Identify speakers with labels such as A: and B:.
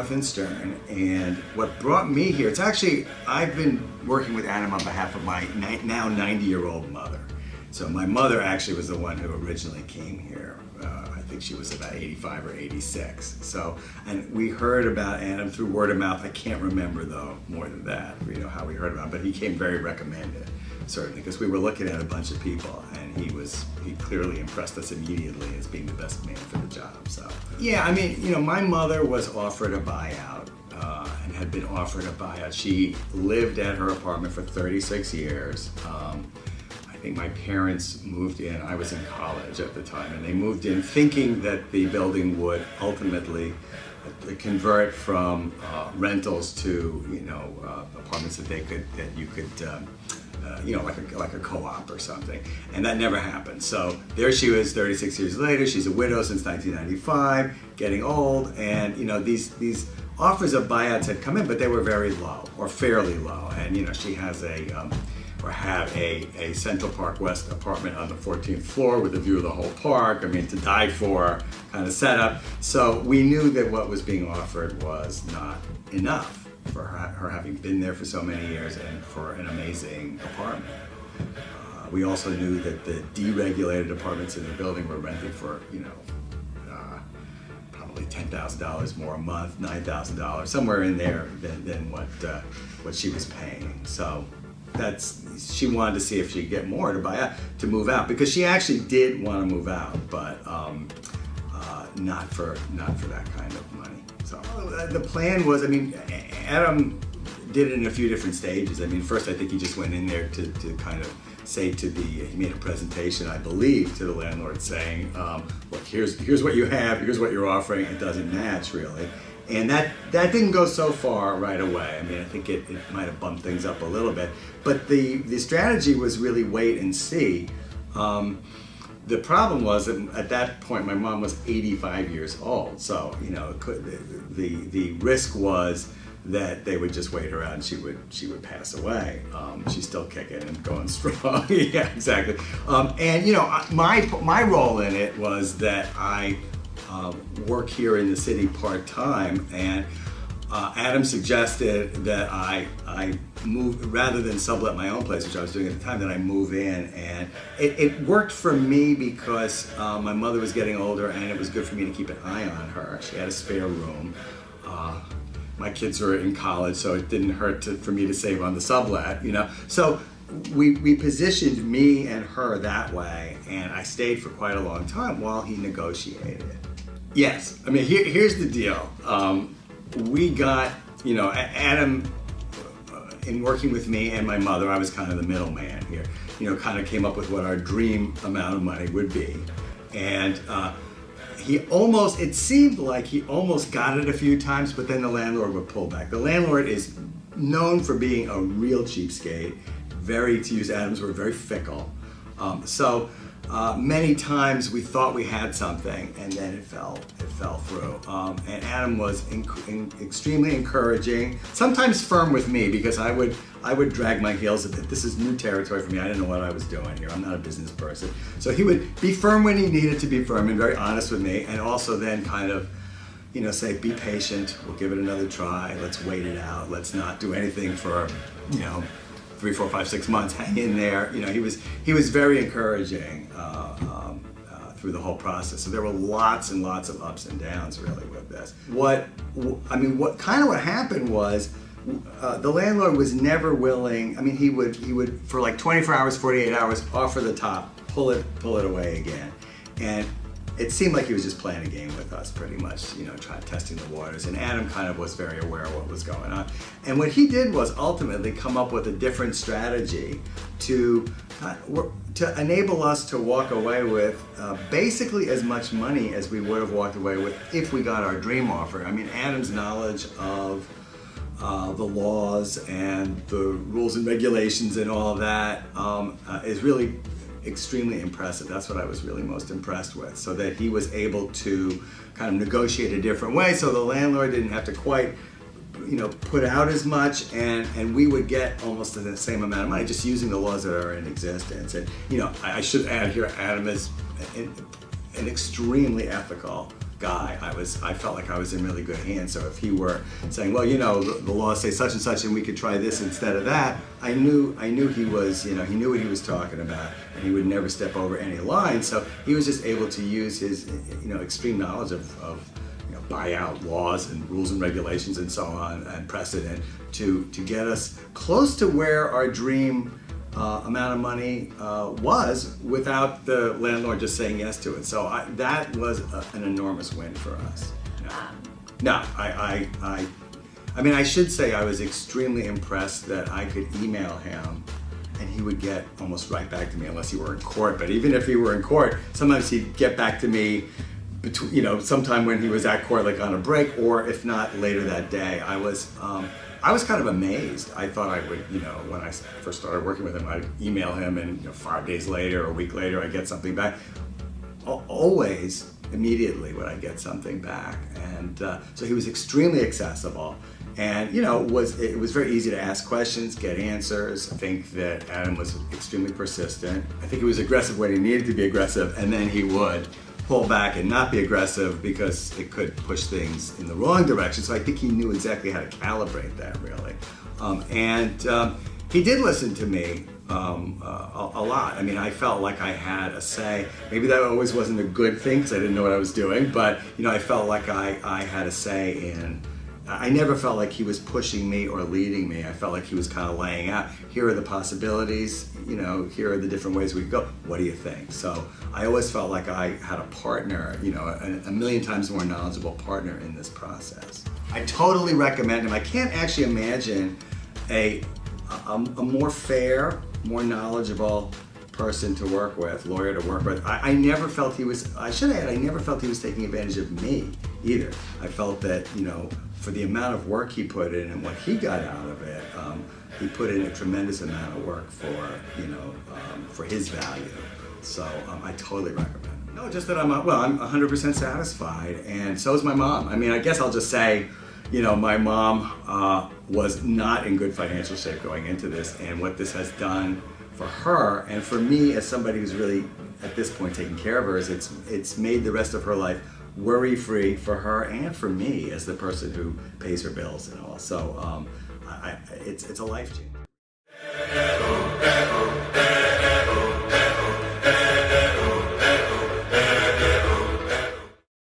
A: Jonathan Stern, and what brought me here, it's actually, I've been working with Adam on behalf of my now 90-year-old mother. So my mother actually was the one who originally came here. I think she was about 85 or 86. So, and we heard about Adam through word of mouth. I can't remember though more than that, how we heard about him, but he came very recommended, certainly, because we were looking at a bunch of people, and he clearly impressed us immediately as being the best man for the job. So, yeah, I mean, my mother was offered a buyout, and had been offered a buyout. She lived at her apartment for 36 years. I think my parents moved in, I was in college at the time, and they moved in thinking that the building would ultimately convert from rentals to, apartments that you could, like a co-op or something. And that never happened. So there she was 36 years later. She's a widow since 1995, getting old, and these offers of buyouts had come in, but they were very low, or fairly low. And she has have a Central Park West apartment on the 14th floor with a view of the whole park. I mean, to die for kind of setup. So we knew that what was being offered was not enough for her having been there for so many years and for an amazing apartment. We also knew that the deregulated apartments in the building were renting for, probably $10,000 more a month, $9,000, somewhere in there than what she was paying. So she wanted to see if she could get more to move out, because she actually did want to move out, but not for that kind of money. So the plan was, Adam did it in a few different stages. First I think he just went in there to kind of say he made a presentation, I believe, to the landlord saying, look, here's what you have, here's what you're offering, it doesn't match really. And that didn't go so far right away. I think it might have bumped things up a little bit. But the strategy was really wait and see. The problem was that at that point my mom was 85 years old. So, the risk was that they would just wait her out and she would pass away. She's still kicking and going strong. Yeah, exactly. My role in it was that I work here in the city part-time, and Adam suggested that I move, rather than sublet my own place, which I was doing at the time, that I move in. And it worked for me because my mother was getting older, and it was good for me to keep an eye on her. She had a spare room. My kids were in college, so it didn't hurt for me to save on the sublet, So we positioned me and her that way, and I stayed for quite a long time while he negotiated. Yes, here's the deal. We got, Adam, in working with me and my mother, I was kind of the middleman here, kind of came up with what our dream amount of money would be. And it seemed like he almost got it a few times, but then the landlord would pull back. The landlord is known for being a real cheapskate, to use Adam's word, very fickle. Many times we thought we had something, and then it fell through. And Adam was extremely encouraging, sometimes firm with me, because I would drag my heels a bit. This is new territory for me. I didn't know what I was doing here. I'm not a business person. So he would be firm when he needed to be firm and very honest with me, and also then kind of, say, be patient. We'll give it another try. Let's wait it out. Let's not do anything for, 3, 4, 5, 6 months. Hang in there. He was very encouraging through the whole process. So there were lots and lots of ups and downs really with this. What happened was the landlord was never willing. He would for like 24 hours, 48 hours, offer the top, pull it away again, and it seemed like he was just playing a game with us, pretty much, testing the waters. And Adam kind of was very aware of what was going on. And what he did was ultimately come up with a different strategy to enable us to walk away with basically as much money as we would have walked away with if we got our dream offer. Adam's knowledge of the laws and the rules and regulations and all of that is really extremely impressive. That's what I was really most impressed with. So that he was able to kind of negotiate a different way, so the landlord didn't have to quite, put out as much, and we would get almost the same amount of money just using the laws that are in existence. And I should add here, Adam is an extremely ethical guy. I felt like I was in really good hands. So if he were saying, well, you know, the laws say such and such, and we could try this instead of that, I knew he was, you know, he knew what he was talking about, and he would never step over any line. So he was just able to use his, you know, extreme knowledge of you know, buyout laws and rules and regulations and so on and precedent to get us close to where our dream amount of money was without the landlord just saying yes to it. So that was an enormous win for us. No, I mean, I should say I was extremely impressed that I could email him and he would get almost right back to me, unless he were in court. But even if he were in court, sometimes he'd get back to me between, you know, sometime when he was at court, like on a break, or if not later that day. I was kind of amazed. I thought I would, you know, when I first started working with him, I'd email him and, you know, 5 days later or a week later, I'd get something back. Always, immediately would I get something back. And so he was extremely accessible. And, you know, it was very easy to ask questions, get answers. I think that Adam was extremely persistent. I think he was aggressive when he needed to be aggressive, and then he would pull back and not be aggressive because it could push things in the wrong direction. So I think he knew exactly how to calibrate that, really. He did listen to me a lot. I mean, I felt like I had a say. Maybe that always wasn't a good thing because I didn't know what I was doing, but, you know, I felt like I had a say in. I never felt like he was pushing me or leading me. I felt like he was kind of laying out, here are the possibilities, you know, here are the different ways we could go. What do you think? So I always felt like I had a partner, you know, a million times more knowledgeable partner in this process. I totally recommend him. I can't actually imagine a more fair, more knowledgeable person to work with, lawyer to work with. I never felt he was, I should add, I never felt he was taking advantage of me either. I felt that, you know, for the amount of work he put in and what he got out of it, he put in a tremendous amount of work for, you know, for his value. So I totally recommend it. No, just that I'm 100% satisfied, and so is my mom. I mean, I guess I'll just say, you know, my mom was not in good financial shape going into this, and what this has done for her and for me as somebody who's really at this point taking care of her is it's made the rest of her life worry-free for her and for me as the person who pays her bills and all. So it's a life change.